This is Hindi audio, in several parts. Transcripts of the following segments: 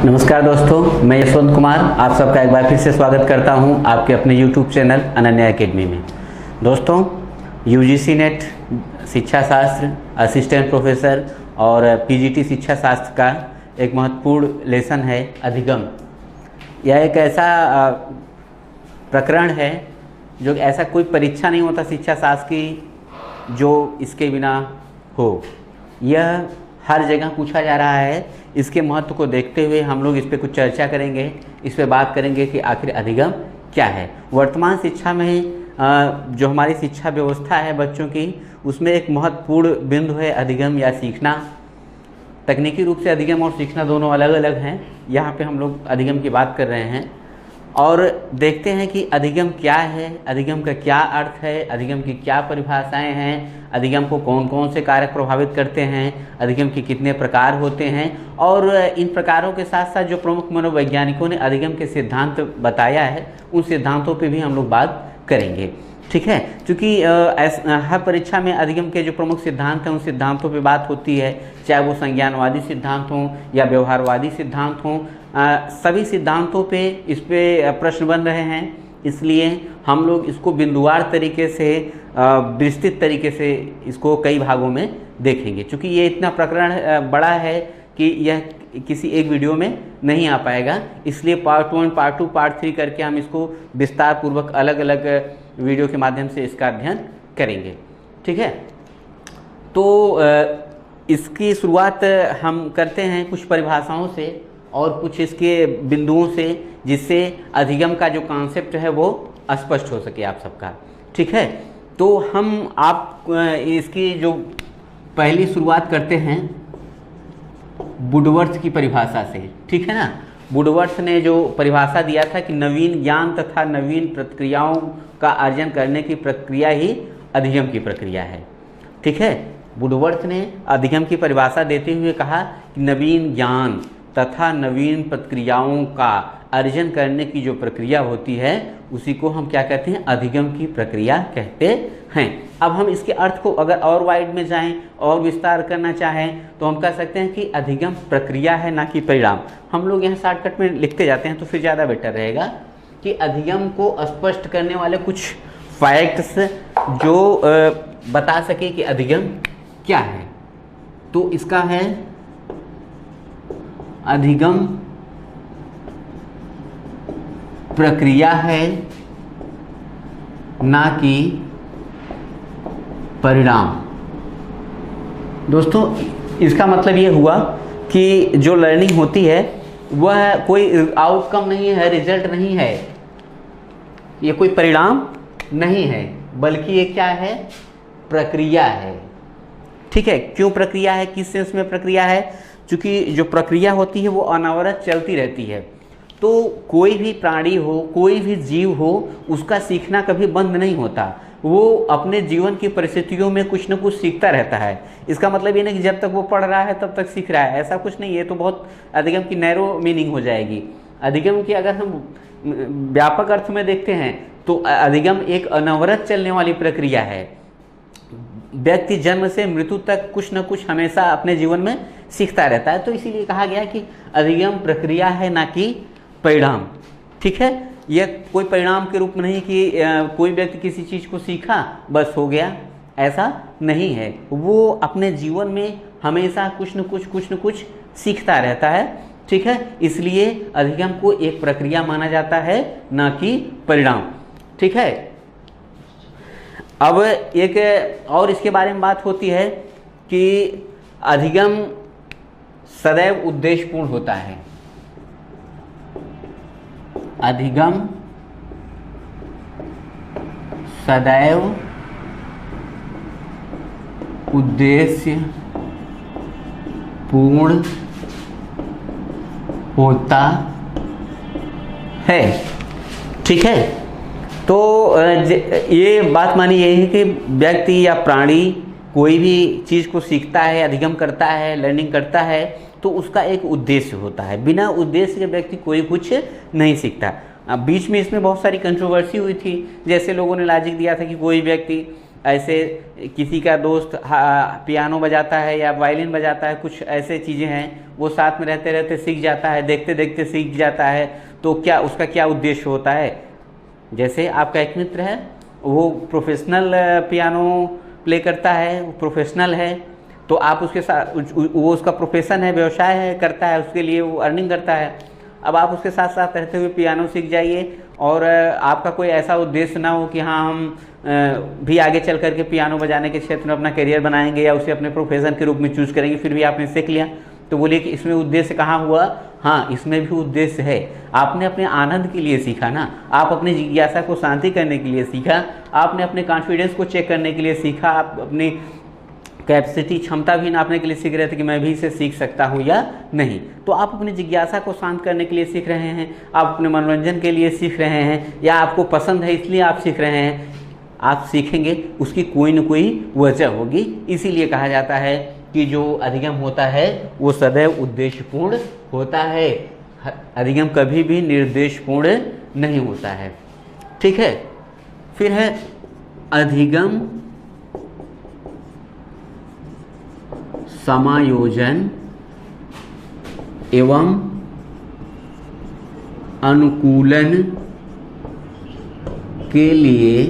नमस्कार दोस्तों, मैं यशवंत कुमार आप सबका एक बार फिर से स्वागत करता हूं आपके अपने YouTube चैनल अनन्या एकेडमी में। दोस्तों, UGC नेट शिक्षा शास्त्र असिस्टेंट प्रोफेसर और PGT शिक्षा शास्त्र का एक महत्वपूर्ण लेसन है अधिगम। यह एक ऐसा प्रकरण है जो ऐसा कोई परीक्षा नहीं होता शिक्षा शास्त्र की जो इसके बिना हो। यह हर जगह पूछा जा रहा है। इसके महत्व को देखते हुए हम लोग इस पर कुछ चर्चा करेंगे, इस पर बात करेंगे कि आखिर अधिगम क्या है। वर्तमान शिक्षा में जो हमारी शिक्षा व्यवस्था है बच्चों की, उसमें एक महत्वपूर्ण बिंदु है अधिगम या सीखना। तकनीकी रूप से अधिगम और सीखना दोनों अलग अलग हैं। यहाँ पे हम लोग अधिगम की बात कर रहे हैं और देखते हैं कि अधिगम क्या है, अधिगम का क्या अर्थ है, अधिगम की क्या परिभाषाएं हैं, अधिगम को कौन कौन से कारक प्रभावित करते हैं, अधिगम के कितने प्रकार होते हैं और इन प्रकारों के साथ साथ जो प्रमुख मनोवैज्ञानिकों ने अधिगम के सिद्धांत बताया है उन सिद्धांतों पे भी हम लोग बात करेंगे। ठीक है, क्योंकि हर परीक्षा में अधिगम के जो प्रमुख सिद्धांत हैं उन सिद्धांतों पे बात होती है, चाहे वो संज्ञानवादी सिद्धांत हों या व्यवहारवादी सिद्धांत हों। सभी सिद्धांतों पे इस पे प्रश्न बन रहे हैं, इसलिए हम लोग इसको बिंदुवार तरीके से विस्तृत तरीके से इसको कई भागों में देखेंगे। क्योंकि ये इतना प्रकरण बड़ा है कि यह किसी एक वीडियो में नहीं आ पाएगा, इसलिए पार्ट 1, पार्ट 2, पार्ट 3 करके हम इसको विस्तार पूर्वक अलग अलग वीडियो के माध्यम से इसका अध्ययन करेंगे। ठीक है, तो इसकी शुरुआत हम करते हैं कुछ परिभाषाओं से और कुछ इसके बिंदुओं से, जिससे अधिगम का जो कॉन्सेप्ट है वो स्पष्ट हो सके आप सबका। ठीक है, तो हम आप इसकी जो पहली शुरुआत करते हैं वुडवर्थ की परिभाषा से। ठीक है ना, वुडवर्थ ने जो परिभाषा दिया था कि नवीन ज्ञान तथा नवीन प्रक्रियाओं का अर्जन करने की प्रक्रिया ही अधिगम की प्रक्रिया है। ठीक है, वुडवर्थ ने अधिगम की परिभाषा देते हुए कहा कि नवीन ज्ञान तथा नवीन प्रक्रियाओं का अर्जन करने की जो प्रक्रिया होती है उसी को हम क्या कहते हैं, अधिगम की प्रक्रिया कहते हैं। अब हम इसके अर्थ को अगर और वाइड में जाएं और विस्तार करना चाहें तो हम कह सकते हैं कि अधिगम प्रक्रिया है ना कि परिणाम। हम लोग यहाँ शॉर्टकट में लिखते जाते हैं तो फिर ज़्यादा बेटर रहेगा कि अधिगम को स्पष्ट करने वाले कुछ फैक्ट्स जो बता सके कि अधिगम क्या है। तो इसका है अधिगम प्रक्रिया है ना कि परिणाम। दोस्तों, इसका मतलब ये हुआ कि जो लर्निंग होती है वह कोई आउटकम नहीं है, रिजल्ट नहीं है, ये कोई परिणाम नहीं है, बल्कि ये क्या है, प्रक्रिया है। ठीक है, क्यों प्रक्रिया है, किस सेंस में प्रक्रिया है? क्योंकि जो प्रक्रिया होती है वो अनवरत चलती रहती है। तो कोई भी प्राणी हो, कोई भी जीव हो, उसका सीखना कभी बंद नहीं होता। वो अपने जीवन की परिस्थितियों में कुछ न कुछ सीखता रहता है। इसका मतलब ये नहीं कि जब तक वो पढ़ रहा है तब तक सीख रहा है, ऐसा कुछ नहीं। ये तो बहुत अधिगम की नैरो मीनिंग हो जाएगी। अधिगम की अगर हम व्यापक अर्थ में देखते हैं तो अधिगम एक अनवरत चलने वाली प्रक्रिया है। व्यक्ति जन्म से मृत्यु तक कुछ न कुछ हमेशा अपने जीवन में सीखता रहता है। तो इसीलिए कहा गया कि अधिगम प्रक्रिया है ना कि परिणाम। ठीक है, यह कोई परिणाम के रूप में नहीं कि कोई व्यक्ति किसी चीज़ को सीखा बस हो गया, ऐसा नहीं है। वो अपने जीवन में हमेशा कुछ न कुछ सीखता रहता है। ठीक है, इसलिए अधिगम को एक प्रक्रिया माना जाता है ना कि परिणाम। ठीक है, अब एक और इसके बारे में बात होती है कि अधिगम सदैव उद्देश्यपूर्ण होता है। अधिगम सदैव उद्देश्य पूर्ण होता है। ठीक है, तो ये बात मानी यही है कि व्यक्ति या प्राणी कोई भी चीज़ को सीखता है, अधिगम करता है, लर्निंग करता है तो उसका एक उद्देश्य होता है। बिना उद्देश्य के व्यक्ति कोई कुछ नहीं सीखता। बीच में इसमें बहुत सारी कंट्रोवर्सी हुई थी। जैसे लोगों ने लॉजिक दिया था कि कोई व्यक्ति ऐसे किसी का दोस्त पियानो बजाता है या वायलिन बजाता है, कुछ ऐसे चीज़ें हैं वो साथ में रहते रहते सीख जाता है, देखते देखते सीख जाता है, तो क्या उसका क्या उद्देश्य होता है। जैसे आपका एक मित्र है, वो प्रोफेशनल पियानो प्ले करता है, वो प्रोफेशनल है, तो आप उसके साथ, वो उसका प्रोफेशन है, व्यवसाय है, करता है, उसके लिए वो अर्निंग करता है। अब आप उसके साथ साथ रहते हुए पियानो सीख जाइए और आपका कोई ऐसा उद्देश्य ना हो कि हाँ हम भी आगे चल करके पियानो बजाने के क्षेत्र में अपना करियर बनाएंगे या उसे अपने प्रोफेशन के रूप में चूज़ करेंगे, फिर भी आपने सीख लिया। तो बोलिए कि इसमें उद्देश्य कहाँ हुआ? हाँ, इसमें भी उद्देश्य है। आपने अपने आनंद के लिए सीखा ना, आप अपनी जिज्ञासा को शांति करने के लिए सीखा, आपने अपने कॉन्फिडेंस को चेक करने के लिए सीखा, आप अपनी कैपेसिटी, क्षमता भी नापने के लिए सीख रहे थे कि मैं भी इसे सीख सकता हूँ या नहीं। तो आप अपनी जिज्ञासा को शांत करने के लिए सीख रहे हैं, आप अपने मनोरंजन के लिए सीख रहे हैं, या आपको पसंद है इसलिए आप सीख रहे हैं। आप सीखेंगे उसकी कोई न कोई वजह होगी। इसीलिए कहा जाता है कि जो अधिगम होता है वो सदैव उद्देश्यपूर्ण होता है, अधिगम कभी भी निर्देशपूर्ण नहीं होता है। ठीक है। फिर है अधिगम समायोजन एवं अनुकूलन के लिए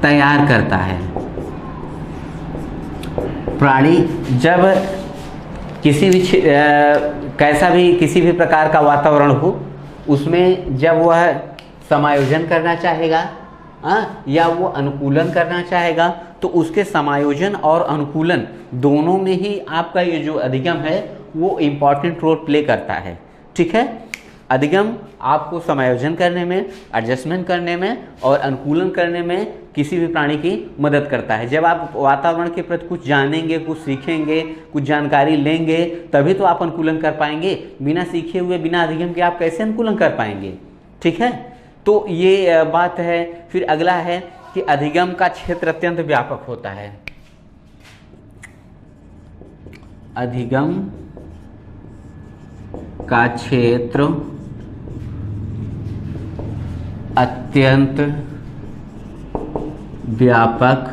तैयार करता है। प्राणी जब किसी भी कैसा भी किसी भी प्रकार का वातावरण हो, उसमें जब वह समायोजन करना चाहेगा या वो अनुकूलन करना चाहेगा, तो उसके समायोजन और अनुकूलन दोनों में ही आपका ये जो अधिगम है वो इम्पॉर्टेंट रोल प्ले करता है। ठीक है। अधिगम आपको समायोजन करने में, एडजस्टमेंट करने में और अनुकूलन करने में किसी भी प्राणी की मदद करता है। जब आप वातावरण के प्रति कुछ जानेंगे, कुछ सीखेंगे, कुछ जानकारी लेंगे, तभी तो आप अनुकूलन कर पाएंगे। बिना सीखे हुए, बिना अधिगम के आप कैसे अनुकूलन कर पाएंगे? ठीक है। तो ये बात है। फिर अगला है कि अधिगम का क्षेत्र अत्यंत व्यापक होता है। अधिगम का क्षेत्र अत्यंत व्यापक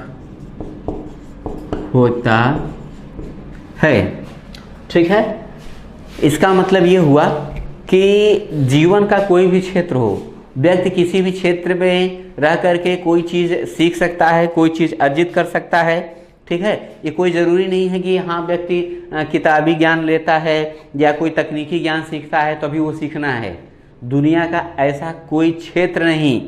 होता है। ठीक है। इसका मतलब ये हुआ कि जीवन का कोई भी क्षेत्र हो, व्यक्ति किसी भी क्षेत्र में रह करके कोई चीज़ सीख सकता है, कोई चीज़ अर्जित कर सकता है। ठीक है। ये कोई ज़रूरी नहीं है कि हाँ व्यक्ति किताबी ज्ञान लेता है या कोई तकनीकी ज्ञान सीखता है तभी वो सीखना है। दुनिया का ऐसा कोई क्षेत्र नहीं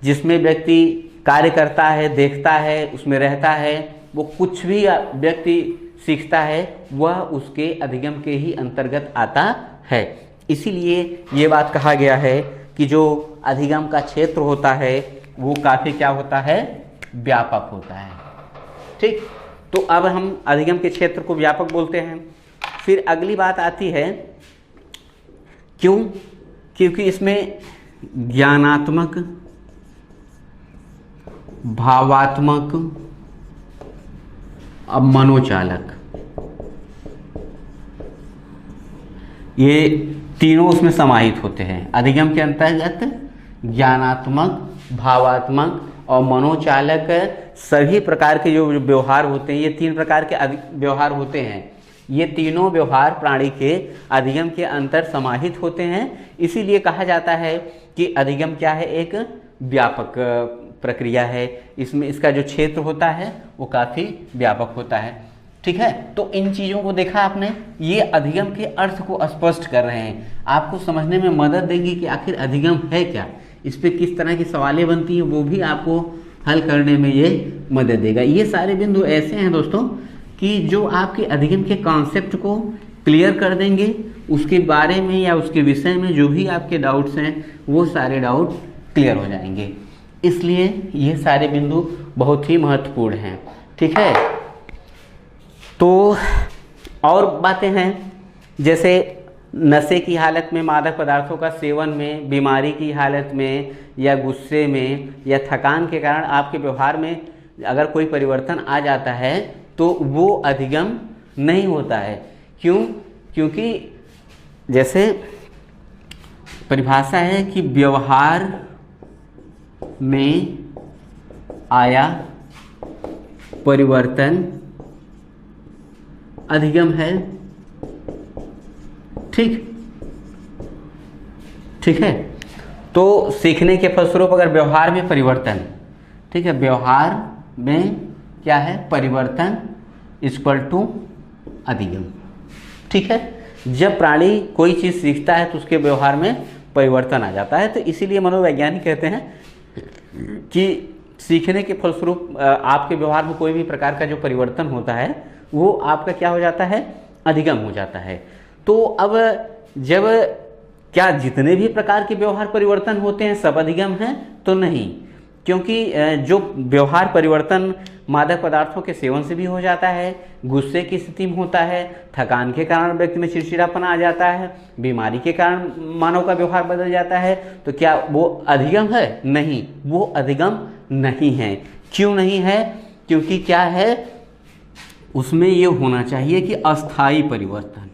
जिसमें व्यक्ति कार्य करता है, देखता है, उसमें रहता है, वो कुछ भी व्यक्ति सीखता है वह उसके अधिगम के ही अंतर्गत आता है। इसीलिए ये बात कहा गया है कि जो अधिगम का क्षेत्र होता है वो काफ़ी क्या होता है? व्यापक होता है। ठीक। तो अब हम अधिगम के क्षेत्र को व्यापक बोलते हैं। फिर अगली बात आती है, क्यों? क्योंकि इसमें ज्ञानात्मक, भावात्मक और मनोचालक, ये तीनों उसमें समाहित होते हैं। अधिगम के अंतर्गत ज्ञानात्मक, भावात्मक और मनोचालक सभी प्रकार के जो व्यवहार होते हैं, ये तीन प्रकार के व्यवहार होते हैं। ये तीनों व्यवहार प्राणी के अधिगम के अंतर समाहित होते हैं। इसीलिए कहा जाता है कि अधिगम क्या है? एक व्यापक प्रक्रिया है। इसमें इसका जो क्षेत्र होता है वो काफ़ी व्यापक होता है। ठीक है। तो इन चीज़ों को देखा आपने, ये अधिगम के अर्थ को स्पष्ट कर रहे हैं, आपको समझने में मदद देंगी कि आखिर अधिगम है क्या, इस पर किस तरह की सवालें बनती हैं वो भी आपको हल करने में ये मदद देगा। ये सारे बिंदु ऐसे हैं दोस्तों कि जो आपके अधिगम के कॉन्सेप्ट को क्लियर कर देंगे, उसके बारे में या उसके विषय में जो भी आपके डाउट्स हैं वो सारे डाउट क्लियर हो जाएंगे। इसलिए ये सारे बिंदु बहुत ही महत्वपूर्ण हैं। ठीक है। तो और बातें हैं, जैसे नशे की हालत में, मादक पदार्थों का सेवन में, बीमारी की हालत में या गुस्से में या थकान के कारण आपके व्यवहार में अगर कोई परिवर्तन आ जाता है तो वो अधिगम नहीं होता है। क्यों? क्योंकि जैसे परिभाषा है कि व्यवहार में आया परिवर्तन अधिगम है। ठीक है। तो सीखने के फलस्वरूप अगर व्यवहार में परिवर्तन, ठीक है, व्यवहार में क्या है, परिवर्तन इक्वल टू अधिगम। ठीक है, जब प्राणी कोई चीज़ सीखता है तो उसके व्यवहार में परिवर्तन आ जाता है। तो इसीलिए मनोवैज्ञानिक कहते हैं कि सीखने के फलस्वरूप आपके व्यवहार में कोई भी प्रकार का जो परिवर्तन होता है वो आपका क्या हो जाता है, अधिगम हो जाता है। तो अब जब क्या जितने भी प्रकार के व्यवहार परिवर्तन होते हैं सब अधिगम हैं? तो नहीं, क्योंकि जो व्यवहार परिवर्तन मादक पदार्थों के सेवन से भी हो जाता है, गुस्से की स्थिति में होता है, थकान के कारण व्यक्ति में चिड़चिड़ापन आ जाता है, बीमारी के कारण मानव का व्यवहार बदल जाता है, तो क्या वो अधिगम है? नहीं, वो अधिगम नहीं है। क्यों नहीं है? क्योंकि क्या है, उसमें ये होना चाहिए कि अस्थायी परिवर्तन,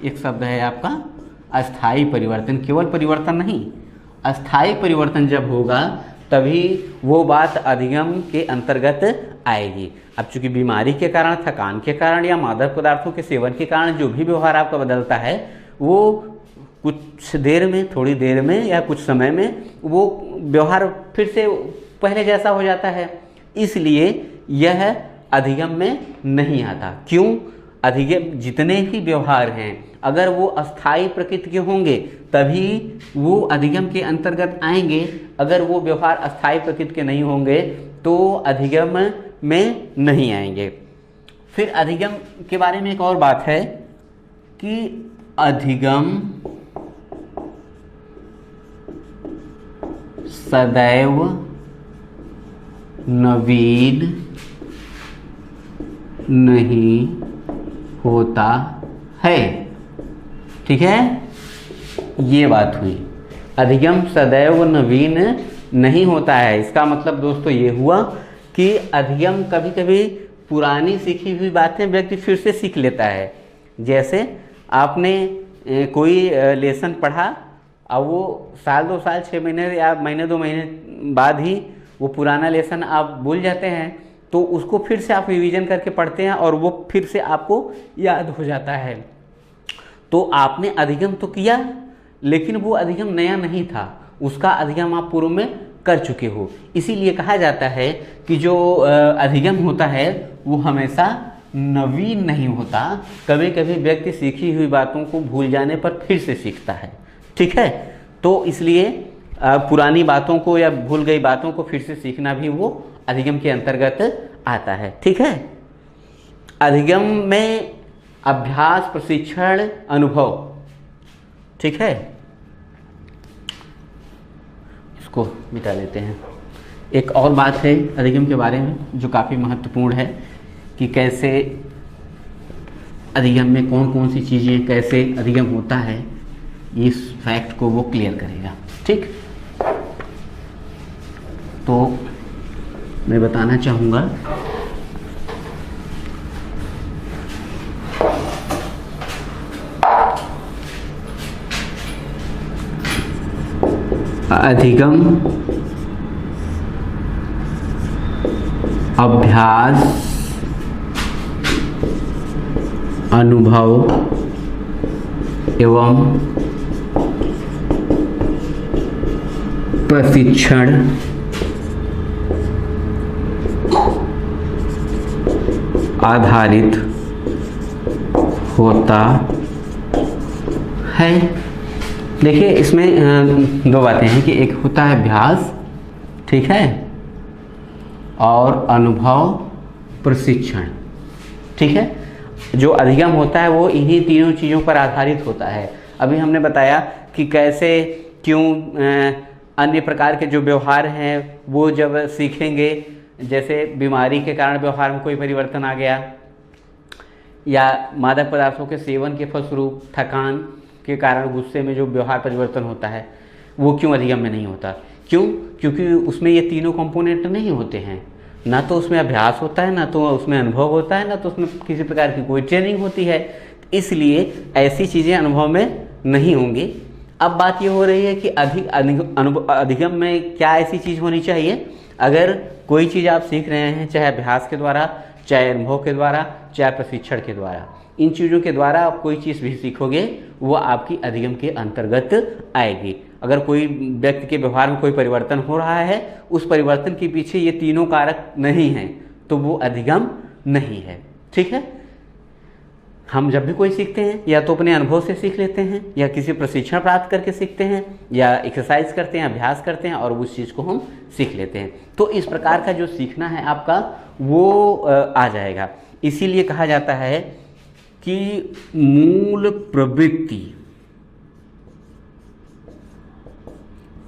एक शब्द है आपका अस्थायी परिवर्तन, केवल परिवर्तन नहीं, अस्थायी परिवर्तन जब होगा तभी वो बात अधिगम के अंतर्गत आएगी। अब चूंकि बीमारी के कारण, थकान के कारण या मादक पदार्थों के सेवन के कारण जो भी व्यवहार आपका बदलता है वो कुछ देर में, थोड़ी देर में या कुछ समय में वो व्यवहार फिर से पहले जैसा हो जाता है, इसलिए यह अधिगम में नहीं आता। क्यों? अधिगम जितने भी व्यवहार हैं अगर वो अस्थायी प्रकृति के होंगे तभी वो अधिगम के अंतर्गत आएंगे, अगर वो व्यवहार अस्थायी प्रकृति के नहीं होंगे तो अधिगम में नहीं आएंगे। फिर अधिगम के बारे में एक और बात है कि अधिगम सदैव नवीन नहीं होता है। ठीक है, ये बात हुई, अधिगम सदैव नवीन नहीं होता है। इसका मतलब दोस्तों ये हुआ कि अधिगम कभी कभी पुरानी सीखी हुई बातें व्यक्ति फिर से सीख लेता है। जैसे आपने कोई लेसन पढ़ा, अब वो साल 2 साल 6 महीने या महीने 2 महीने बाद ही वो पुराना लेसन आप भूल जाते हैं, तो उसको फिर से आप रिवीजन करके पढ़ते हैं और वो फिर से आपको याद हो जाता है। तो आपने अधिगम तो किया लेकिन वो अधिगम नया नहीं था, उसका अधिगम आप पूर्व में कर चुके हो। इसीलिए कहा जाता है कि जो अधिगम होता है वो हमेशा नवीन नहीं होता, कभी कभी व्यक्ति सीखी हुई बातों को भूल जाने पर फिर से सीखता है। ठीक है, तो इसलिए पुरानी बातों को या भूल गई बातों को फिर से सीखना भी वो अधिगम के अंतर्गत आता है। ठीक है, अधिगम में अभ्यास, प्रशिक्षण, अनुभव, ठीक है, इसको मिटा लेते हैं। एक और बात है अधिगम के बारे में जो काफ़ी महत्वपूर्ण है कि कैसे अधिगम में कौन कौन सी चीज़ें, कैसे अधिगम होता है, इस फैक्ट को वो क्लियर करेगा। ठीक, तो मैं बताना चाहूँगा अधिगम अभ्यास, अनुभव एवं प्रशिक्षण आधारित होता है। देखिए इसमें 2 बातें हैं कि एक होता है अभ्यास, ठीक है, और अनुभव, प्रशिक्षण। ठीक है, जो अधिगम होता है वो इन्हीं तीनों चीज़ों पर आधारित होता है। अभी हमने बताया कि कैसे, क्यों अन्य प्रकार के जो व्यवहार हैं वो जब सीखेंगे, जैसे बीमारी के कारण व्यवहार में कोई परिवर्तन आ गया या मादक पदार्थों के सेवन के फलस्वरूप थकान के कारण गुस्से में जो व्यवहार परिवर्तन होता है वो क्यों अधिगम में नहीं होता? क्यों? क्योंकि उसमें ये तीनों कंपोनेंट नहीं होते हैं, ना तो उसमें अभ्यास होता है, ना तो उसमें अनुभव होता है, ना तो उसमें किसी प्रकार की कोई ट्रेनिंग होती है। इसलिए ऐसी चीज़ें अनुभव में नहीं होंगी। अब बात ये हो रही है कि अधिगम में क्या ऐसी चीज़ होनी चाहिए। अगर कोई चीज़ आप सीख रहे हैं, चाहे अभ्यास के द्वारा, चाहे अनुभव के द्वारा, चाहे प्रशिक्षण के द्वारा, इन चीज़ों के द्वारा आप कोई चीज़ भी सीखोगे वो आपकी अधिगम के अंतर्गत आएगी। अगर कोई व्यक्ति के व्यवहार में कोई परिवर्तन हो रहा है, उस परिवर्तन के पीछे ये तीनों कारक नहीं हैं, तो वो अधिगम नहीं है। ठीक है। हम जब भी कोई सीखते हैं या तो अपने अनुभव से सीख लेते हैं, या किसी प्रशिक्षण प्राप्त करके सीखते हैं, या एक्सरसाइज करते हैं, अभ्यास करते हैं और उस चीज़ को हम सीख लेते हैं। तो इस प्रकार का जो सीखना है आपका वो आ जाएगा। इसीलिए कहा जाता है कि मूल प्रवृत्ति,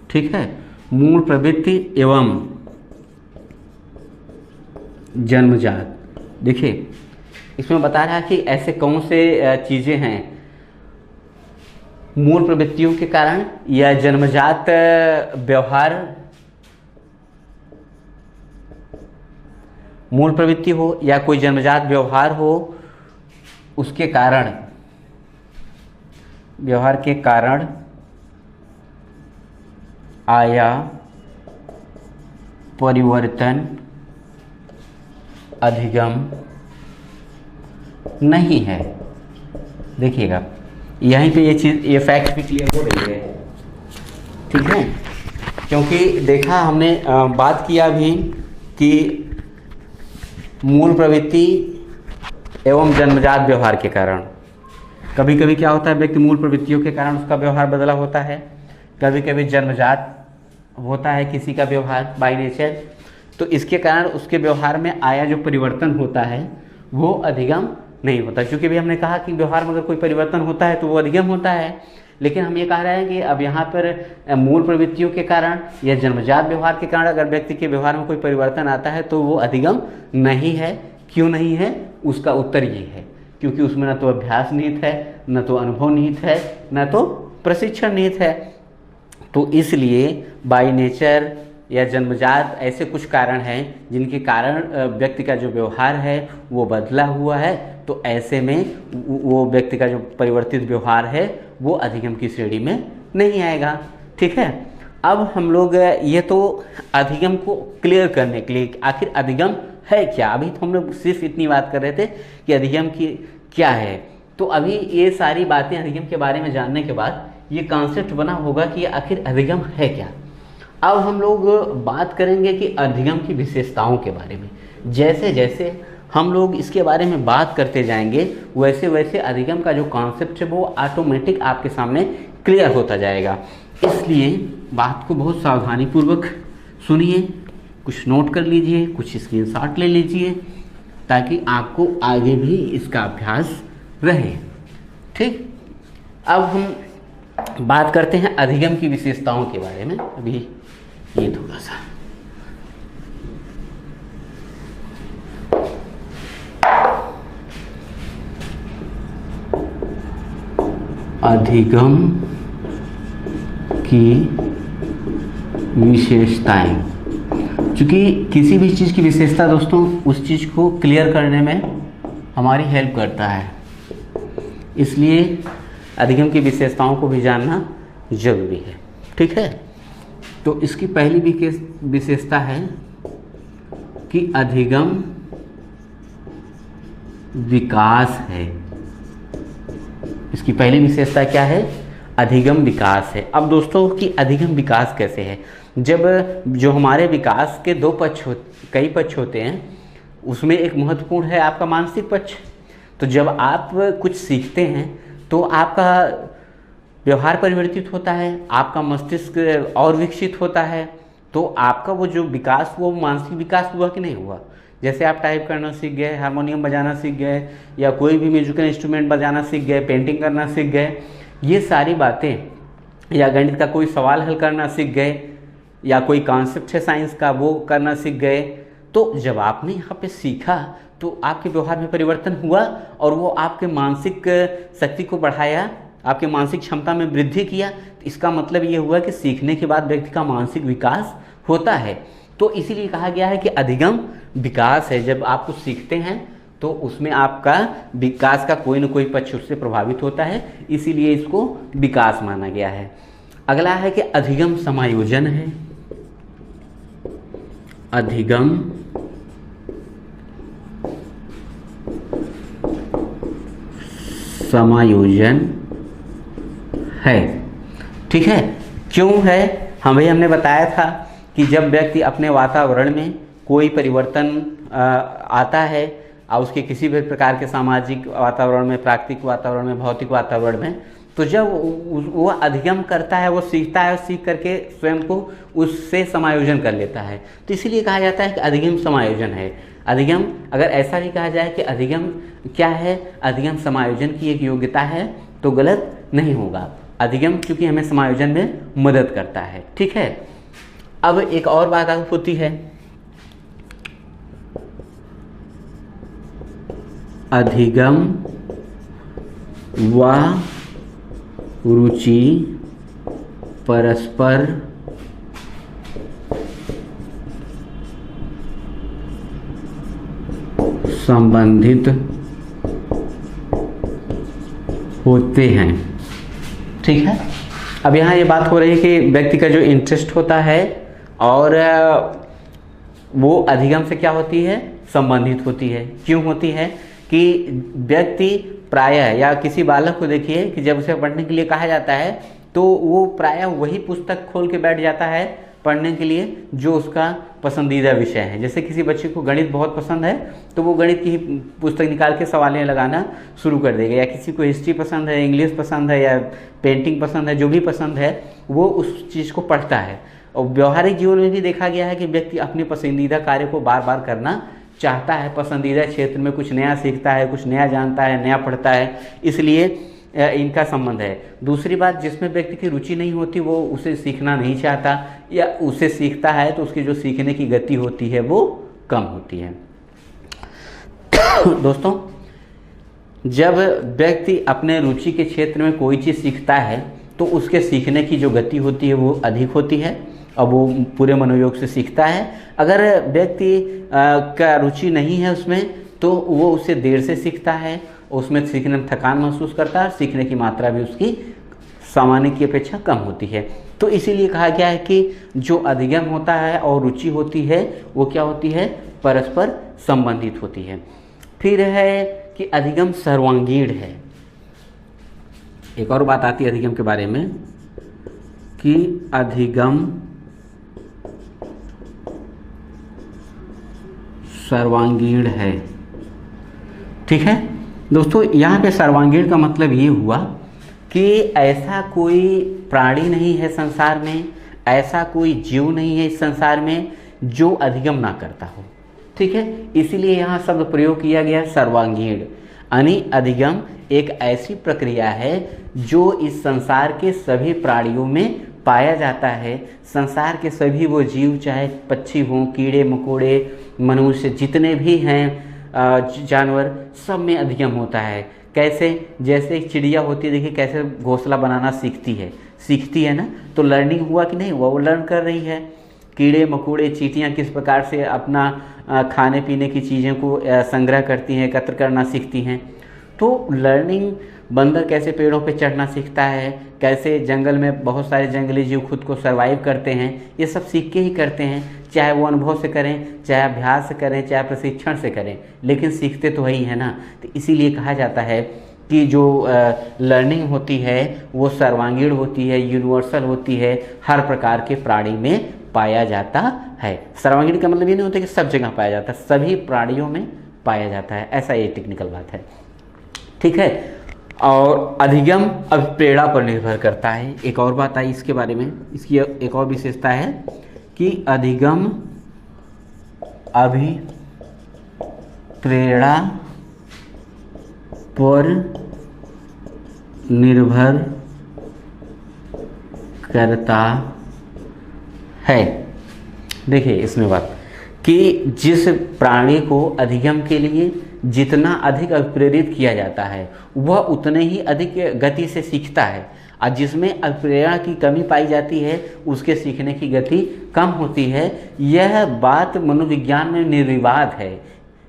ठीक है, मूल प्रवृत्ति एवं जन्मजात। देखिए इसमें बता रहा है कि ऐसे कौन से चीज़ें हैं मूल प्रवृत्तियों के कारण या जन्मजात व्यवहार, मूल प्रवृत्ति हो या कोई जन्मजात व्यवहार हो, उसके कारण, व्यवहार के कारण आया परिवर्तन अधिगम नहीं है। देखिएगा यहीं पे ये चीज़, ये फैक्ट भी क्लियर हो रही है। ठीक है, क्योंकि देखा हमने बात किया भी कि मूल प्रवृत्ति एवं जन्मजात व्यवहार के कारण, कभी कभी क्या होता है व्यक्ति मूल प्रवृत्तियों के कारण उसका व्यवहार बदला होता है, कभी कभी जन्मजात होता है किसी का व्यवहार बाय नेचर, तो इसके कारण उसके व्यवहार में आया जो परिवर्तन होता है वो अधिगम नहीं होता। क्योंकि भी हमने कहा कि व्यवहार में अगर कोई परिवर्तन होता है तो वो अधिगम होता है, लेकिन हम ये कह रहे हैं कि अब यहाँ पर मूल प्रवृत्तियों के कारण या जन्मजात व्यवहार के कारण अगर व्यक्ति के व्यवहार में कोई परिवर्तन आता है तो वो अधिगम नहीं है। क्यों नहीं है? उसका उत्तर ये है क्योंकि उसमें न तो अभ्यास निहित है, न तो अनुभव निहित है, न तो प्रशिक्षण निहित है। तो इसलिए बाय नेचर या जन्मजात ऐसे कुछ कारण हैं जिनके कारण व्यक्ति का जो व्यवहार है वो बदला हुआ है, तो ऐसे में वो व्यक्ति का जो परिवर्तित व्यवहार है वो अधिगम की श्रेणी में नहीं आएगा। ठीक है, अब हम लोग ये तो अधिगम को क्लियर करने के लिए आखिर अधिगम है क्या, अभी तो हम लोग सिर्फ इतनी बात कर रहे थे कि अधिगम की क्या है। तो अभी ये सारी बातें अधिगम के बारे में जानने के बाद ये कॉन्सेप्ट बना होगा कि आखिर अधिगम है क्या। अब हम लोग बात करेंगे कि अधिगम की विशेषताओं के बारे में। जैसे जैसे हम लोग इसके बारे में बात करते जाएंगे वैसे वैसे अधिगम का जो कॉन्सेप्ट है वो ऑटोमेटिक आपके सामने क्लियर होता जाएगा। इसलिए बात को बहुत सावधानी पूर्वक सुनिए, कुछ नोट कर लीजिए, कुछ स्क्रीनशॉट ले लीजिए ताकि आपको आगे भी इसका अभ्यास रहे। ठीक, अब हम बात करते हैं अधिगम की विशेषताओं के बारे में। अभी ये थोड़ा सा अधिगम की विशेषताएं, क्योंकि किसी भी चीज़ की विशेषता दोस्तों उस चीज़ को क्लियर करने में हमारी हेल्प करता है, इसलिए अधिगम की विशेषताओं को भी जानना जरूरी है। ठीक है, तो इसकी पहली विशेषता है कि अधिगम विकास है। इसकी पहली विशेषता क्या है? अधिगम विकास है। अब दोस्तों कि अधिगम विकास कैसे है? जब जो हमारे विकास के कई पक्ष होते हैं, उसमें एक महत्वपूर्ण है आपका मानसिक पक्ष। तो जब आप कुछ सीखते हैं तो आपका व्यवहार परिवर्तित होता है, आपका मस्तिष्क और विकसित होता है, तो आपका वो जो विकास हुआ वो मानसिक विकास हुआ कि नहीं हुआ। जैसे आप टाइप करना सीख गए, हारमोनियम बजाना सीख गए, या कोई भी म्यूजिकल इंस्ट्रूमेंट बजाना सीख गए, पेंटिंग करना सीख गए, ये सारी बातें, या गणित का कोई सवाल हल करना सीख गए, या कोई कॉन्सेप्ट है साइंस का वो करना सीख गए, तो जब आपने यहाँ पे सीखा तो आपके व्यवहार में परिवर्तन हुआ और वो आपके मानसिक शक्ति को बढ़ाया, आपके मानसिक क्षमता में वृद्धि किया। तो इसका मतलब ये हुआ कि सीखने के बाद व्यक्ति का मानसिक विकास होता है। तो इसीलिए कहा गया है कि अधिगम विकास है। जब आप कुछ सीखते हैं तो उसमें आपका विकास का कोई न कोई पक्ष उससे प्रभावित होता है, इसीलिए इसको विकास माना गया है। अगला है कि अधिगम समायोजन है। अधिगम समायोजन है। ठीक है, क्यों है? हमने बताया था कि जब व्यक्ति अपने वातावरण में कोई परिवर्तन आता है और उसके किसी भी प्रकार के सामाजिक वातावरण में, प्राकृतिक वातावरण में, भौतिक वातावरण में, तो जब वो अधिगम करता है, वो सीखता है और सीख करके स्वयं को उससे समायोजन कर लेता है, तो इसीलिए कहा जाता है कि अधिगम समायोजन है। अधिगम, अगर ऐसा भी कहा जाए कि अधिगम क्या है, अधिगम समायोजन की एक योग्यता है, तो गलत नहीं होगा। अधिगम क्योंकि हमें समायोजन में मदद करता है। ठीक है, अब एक और बात होती है, अधिगम व रुचि परस्पर संबंधित होते हैं। ठीक है, अब यहाँ ये बात हो रही है कि व्यक्ति का जो इंटरेस्ट होता है और वो अधिगम से क्या होती है, संबंधित होती है। क्यों होती है कि व्यक्ति प्रायः, या किसी बालक को देखिए कि जब उसे पढ़ने के लिए कहा जाता है तो वो प्रायः वही पुस्तक खोल के बैठ जाता है पढ़ने के लिए जो उसका पसंदीदा विषय है। जैसे किसी बच्चे को गणित बहुत पसंद है तो वो गणित की ही पुस्तक निकाल के सवालें लगाना शुरू कर देगा, या किसी को हिस्ट्री पसंद है, इंग्लिश पसंद है, या पेंटिंग पसंद है, जो भी पसंद है वो उस चीज़ को पढ़ता है। और व्यवहारिक जीवन में भी देखा गया है कि व्यक्ति अपने पसंदीदा कार्य को बार बार करना चाहता है, पसंदीदा क्षेत्र में कुछ नया सीखता है, कुछ नया जानता है, नया पढ़ता है, इसलिए इनका संबंध है। दूसरी बात, जिसमें व्यक्ति की रुचि नहीं होती वो उसे सीखना नहीं चाहता, या उसे सीखता है तो उसकी जो सीखने की गति होती है वो कम होती है। दोस्तों, जब व्यक्ति अपने रुचि के क्षेत्र में कोई चीज़ सीखता है तो उसके सीखने की जो गति होती है वो अधिक होती है और वो पूरे मनोयोग से सीखता है। अगर व्यक्ति का रुचि नहीं है उसमें तो वो उससे देर से सीखता है, उसमें सीखने में थकान महसूस करता है, सीखने की मात्रा भी उसकी सामान्य की अपेक्षा कम होती है। तो इसीलिए कहा गया है कि जो अधिगम होता है और रुचि होती है वो क्या होती है, परस्पर संबंधित होती है। फिर है कि अधिगम सर्वांगीण है। एक और बात आती है अधिगम के बारे में कि अधिगम सर्वांगीण है। ठीक है दोस्तों, यहाँ पे सर्वांगीण का मतलब ये हुआ कि ऐसा कोई प्राणी नहीं है संसार में, ऐसा कोई जीव नहीं है इस संसार में जो अधिगम ना करता हो। ठीक है, इसीलिए यहाँ शब्द प्रयोग किया गया सर्वांगीण। यानी अधिगम एक ऐसी प्रक्रिया है जो इस संसार के सभी प्राणियों में पाया जाता है। संसार के सभी वो जीव, चाहे पक्षी हों, कीड़े मकोड़े, मनुष्य, जितने भी हैं जानवर, सब में अधिगम होता है। कैसे? जैसे एक चिड़िया होती है, देखिए कैसे घोंसला बनाना सीखती है ना, तो लर्निंग हुआ कि नहीं हुआ, वो लर्न कर रही है। कीड़े मकोड़े, चींटियाँ किस प्रकार से अपना खाने पीने की चीज़ों को संग्रह करती हैं, एकत्र करना सीखती हैं। तो लर्निंग, बंदर कैसे पेड़ों पे चढ़ना सीखता है, कैसे जंगल में बहुत सारे जंगली जीव खुद को सर्वाइव करते हैं, ये सब सीख के ही करते हैं। चाहे वो अनुभव से करें, चाहे अभ्यास से करें, चाहे प्रशिक्षण से करें, लेकिन सीखते तो वही है ना। तो इसीलिए कहा जाता है कि जो लर्निंग होती है वो सर्वांगीण होती है, यूनिवर्सल होती है, हर प्रकार के प्राणी में पाया जाता है। सर्वांगीण का मतलब ये नहीं होता कि सब जगह पाया जाता है, सभी प्राणियों में पाया जाता है, ऐसा ये टेक्निकल बात है। ठीक है, और अधिगम अभिप्रेरणा पर निर्भर करता है। एक और बात आई इसके बारे में, इसकी एक और विशेषता है कि अधिगम अभिप्रेरणा पर निर्भर करता है। देखिए इसमें बात कि जिस प्राणी को अधिगम के लिए जितना अधिक अभिप्रेरित किया जाता है वह उतने ही अधिक गति से सीखता है, और जिसमें अभिप्रेरणा की कमी पाई जाती है उसके सीखने की गति कम होती है। यह बात मनोविज्ञान में निर्विवाद है।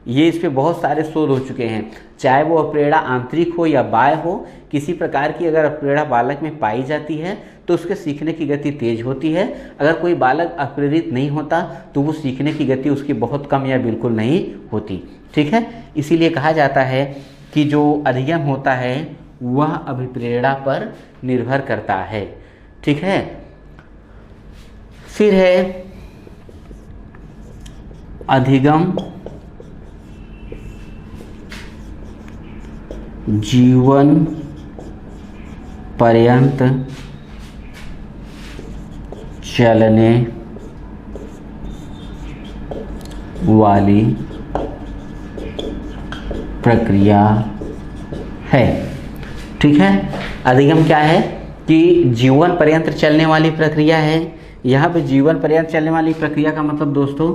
ये इस पे बहुत सारे शोध हो चुके हैं। चाहे वो अप्रेरणा आंतरिक हो या बाह्य हो, किसी प्रकार की अगर अप्रेरणा बालक में पाई जाती है तो उसके सीखने की गति तेज होती है। अगर कोई बालक अप्रेरित नहीं होता तो वो सीखने की गति उसकी बहुत कम या बिल्कुल नहीं होती। ठीक है, इसीलिए कहा जाता है कि जो अधिगम होता है वह अभिप्रेरणा पर निर्भर करता है। ठीक है, फिर है अधिगम जीवन पर्यंत चलने वाली प्रक्रिया है। ठीक है, अधिगम क्या है कि जीवन पर्यंत चलने वाली प्रक्रिया है। यहाँ पे जीवन पर्यंत चलने वाली प्रक्रिया का मतलब दोस्तों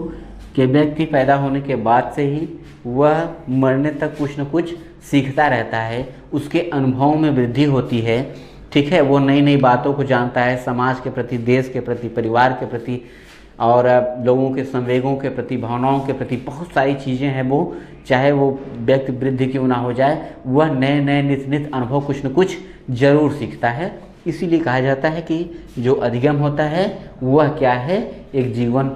कि व्यक्ति पैदा होने के बाद से ही वह मरने तक कुछ न कुछ सीखता रहता है, उसके अनुभवों में वृद्धि होती है। ठीक है, वो नई नई बातों को जानता है, समाज के प्रति, देश के प्रति, परिवार के प्रति और लोगों के संवेगों के प्रति, भावनाओं के प्रति बहुत सारी चीज़ें हैं। वो चाहे वो व्यक्ति वृद्धि क्यों ना हो जाए, वह नए नए नित नित अनुभव कुछ न कुछ जरूर सीखता है। इसीलिए कहा जाता है कि जो अधिगम होता है वह क्या है, एक जीवन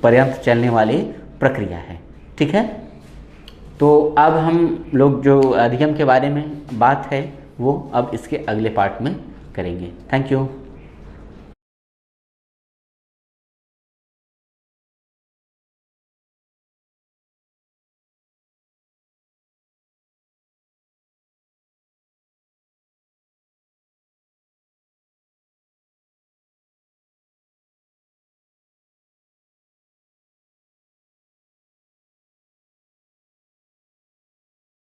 पर्यंत चलने वाली प्रक्रिया है। ठीक है, तो अब हम लोग जो अधिगम के बारे में बात है वो अब इसके अगले पार्ट में करेंगे। Thank you.